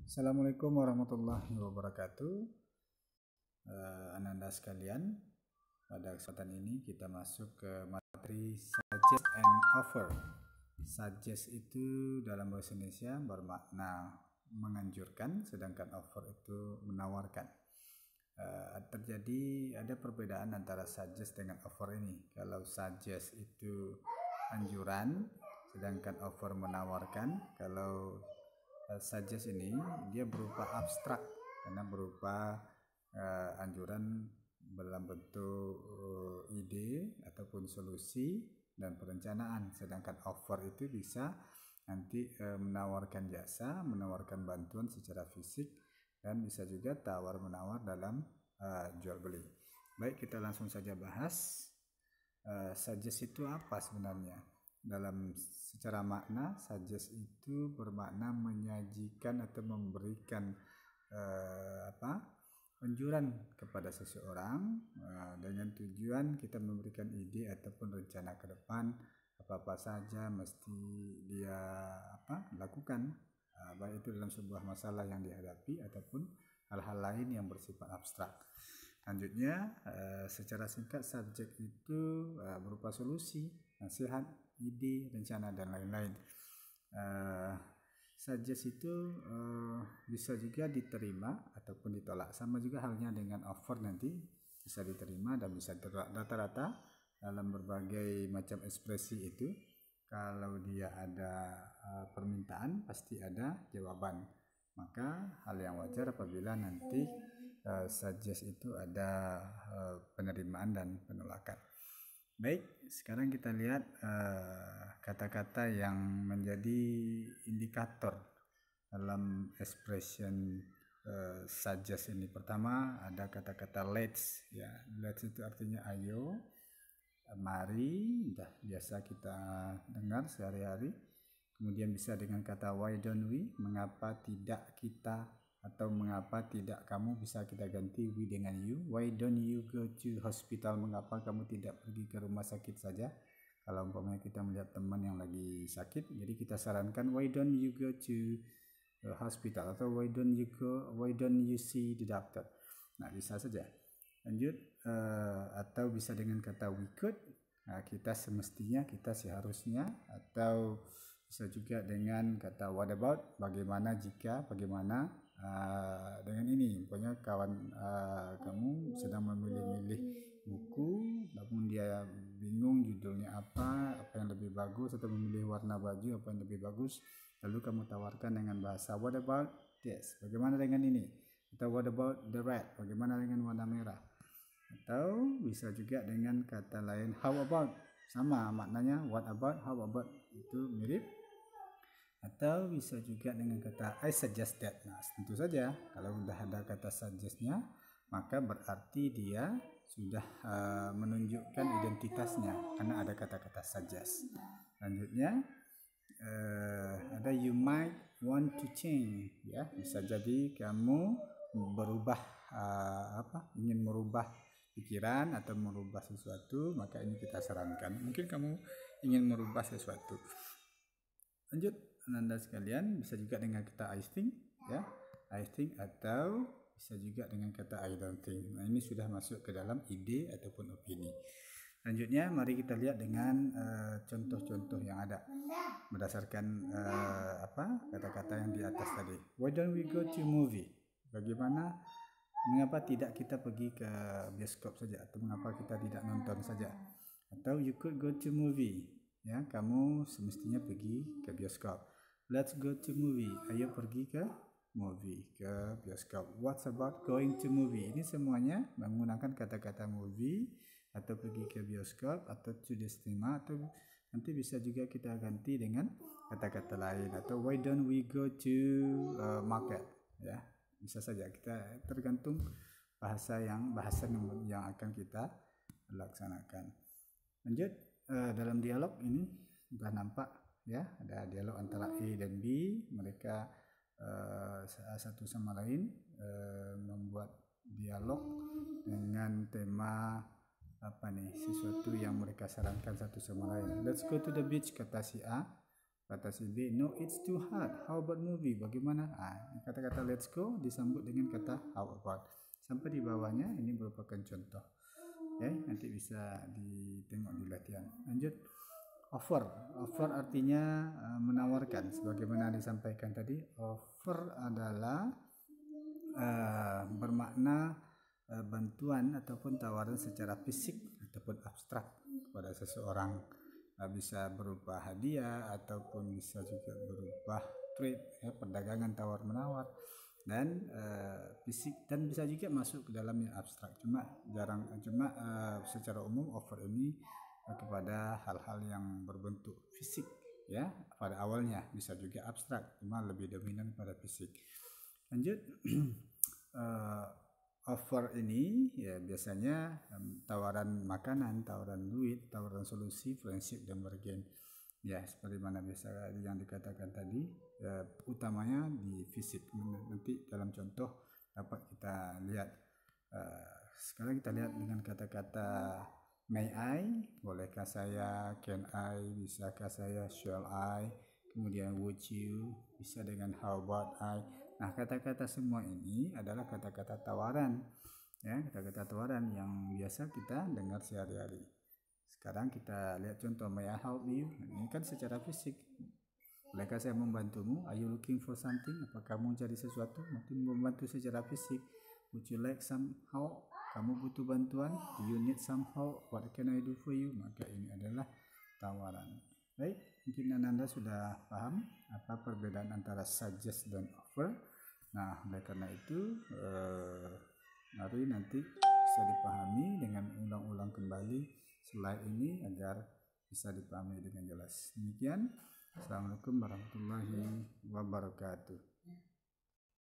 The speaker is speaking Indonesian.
Assalamualaikum warahmatullahi wabarakatuh. Ananda sekalian, pada kesempatan ini kita masuk ke materi suggest and offer. Suggest itu dalam bahasa Indonesia bermakna menganjurkan, sedangkan offer itu menawarkan. Ada perbedaan antara suggest dengan offer ini. Kalau suggest itu anjuran, sedangkan offer menawarkan. Kalau suggest ini dia berupa abstrak karena berupa anjuran dalam bentuk ide ataupun solusi dan perencanaan, sedangkan offer itu bisa nanti menawarkan jasa, menawarkan bantuan secara fisik, dan bisa juga tawar menawar dalam jual beli. Baik, kita langsung saja bahas suggest itu apa sebenarnya. Dalam secara makna, suggest itu bermakna menyajikan atau memberikan anjuran kepada seseorang dengan tujuan kita memberikan ide ataupun rencana ke depan apa saja mesti dia lakukan, baik itu dalam sebuah masalah yang dihadapi ataupun hal-hal lain yang bersifat abstrak. Selanjutnya, secara singkat, subjek itu berupa solusi, nasihat, ide, rencana, dan lain-lain. Suggest itu bisa juga diterima ataupun ditolak. Sama juga halnya dengan offer, nanti bisa diterima dan bisa ditolak. Rata-rata dalam berbagai macam ekspresi itu, kalau dia ada permintaan pasti ada jawaban. Maka hal yang wajar apabila nanti suggest itu ada penerimaan dan penolakan. Baik, sekarang kita lihat kata-kata yang menjadi indikator dalam expression suggest ini. Pertama ada kata-kata let's, ya. Let's itu artinya ayo, mari, biasa kita dengar sehari-hari. Kemudian bisa dengan kata why don't we, mengapa tidak kita, atau mengapa tidak kamu, bisa kita ganti we dengan you. Why don't you go to hospital, mengapa kamu tidak pergi ke rumah sakit saja. Kalau umpamanya kita melihat teman yang lagi sakit, jadi kita sarankan why don't you go to hospital, atau why don't you see the doctor. Nah, bisa saja. Lanjut, atau bisa dengan kata we could, kita semestinya, kita seharusnya, atau bisa juga dengan kata what about, bagaimana jika, bagaimana dengan ini. Pokoknya kawan kamu sedang memilih-milih buku, namun dia bingung judulnya apa yang lebih bagus, atau memilih warna baju apa yang lebih bagus, lalu kamu tawarkan dengan bahasa what about this, bagaimana dengan ini, atau what about the red, bagaimana dengan warna merah. Atau bisa juga dengan kata lain how about, sama maknanya what about, how about, itu mirip. Atau bisa juga dengan kata I suggest that. Nah, tentu saja kalau sudah ada kata suggestnya, maka berarti dia sudah menunjukkan identitasnya karena ada kata-kata suggest. Lanjutnya ada you might want to change, ya. Bisa jadi kamu berubah ingin merubah pikiran atau merubah sesuatu, maka ini kita sarankan. Mungkin kamu ingin merubah sesuatu. Lanjut, Anda sekalian, bisa juga dengan kata I think, ya, I think, atau bisa juga dengan kata I don't think. Nah, ini sudah masuk ke dalam ide ataupun opini. Selanjutnya, mari kita lihat dengan contoh-contoh yang ada berdasarkan kata-kata yang di atas tadi. Why don't we go to movie? Mengapa tidak kita pergi ke bioskop saja, atau mengapa kita tidak nonton saja? Atau you could go to movie, ya, kamu semestinya pergi ke bioskop. Let's go to movie, ayo pergi ke movie, ke bioskop. What's about going to movie? Ini semuanya menggunakan kata-kata movie, atau pergi ke bioskop, atau to the cinema, atau nanti bisa juga kita ganti dengan kata-kata lain. Atau why don't we go to market, ya, bisa saja. Kita tergantung bahasan yang akan kita laksanakan. Lanjut, dalam dialog ini sudah nampak, ya, ada dialog antara A dan B. Mereka satu sama lain membuat dialog dengan tema sesuatu yang mereka sarankan satu sama lain. Let's go to the beach, kata si A. Kata si B, no it's too hard. How about movie? Bagaimana? Kata-kata let's go disambut dengan kata how about. Sampai di bawahnya ini merupakan contoh. Nanti bisa ditengok di latihan. Lanjut. Offer. Offer artinya menawarkan. Sebagaimana disampaikan tadi, offer adalah bermakna bantuan ataupun tawaran secara fisik ataupun abstrak kepada seseorang. Bisa berupa hadiah ataupun bisa juga berupa trade, perdagangan tawar menawar, dan fisik, dan bisa juga masuk ke dalam yang abstrak. Cuma secara umum offer ini kepada hal-hal yang berbentuk fisik, ya, pada awalnya. Bisa juga abstrak, cuma lebih dominan pada fisik. Lanjut. Offer ini ya biasanya tawaran makanan, tawaran duit, tawaran solusi, friendship, dan bargain. Ya, seperti mana biasa yang dikatakan tadi, utamanya di fisik. Nanti dalam contoh dapat kita lihat. Sekarang kita lihat dengan kata-kata may I, bolehkah saya, can I, bisakah saya, shall I, kemudian would you, bisa dengan how about I. Nah, kata-kata semua ini adalah kata-kata tawaran, ya, kata-kata tawaran yang biasa kita dengar sehari-hari. Sekarang kita lihat contoh, may I help you? Ini kan secara fisik. Bolehkah saya membantumu? Are you looking for something? Apakah kamu mencari sesuatu? Mungkin membantu secara fisik. Would you like some help? Kamu butuh bantuan? Do you need some help? What can I do for you? Maka ini adalah tawaran. Baik, mungkin Anda sudah paham apa perbedaan antara suggest dan offer. Nah, oleh karena itu mari nanti bisa dipahami dengan ulang-ulang kembali slide ini agar bisa dipahami dengan jelas. Demikian, Assalamualaikum warahmatullahi wabarakatuh.